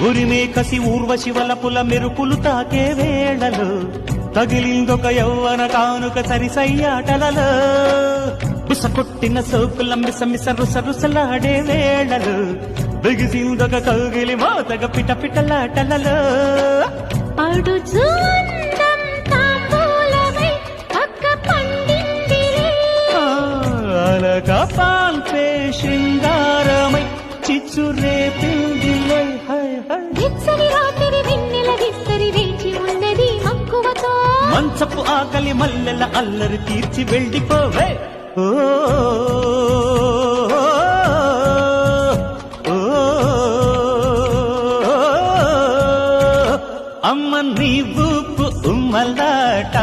ఉరిమే కసి ఊర్వశి వలపుల మెరుపులు తాకే వేళలు తగిలిందొక యౌవన కానుక సరిసయ్యాటలలో బుస కొట్టిన సోకుల మిస మిస రుస రుసలాడే వేళలు బిగిసిందొక కౌగిలి మోతగ పిట పిటలాటలలో అలక పాల్పే శృంగారమై చిచ్చు రేపిందిలే మంచపు ఆకలి మల్లెల అల్లరి తీర్చి వెళ్ళిపోవే ఓ అమ్మ నీ ఊపు ఉమ్మలాట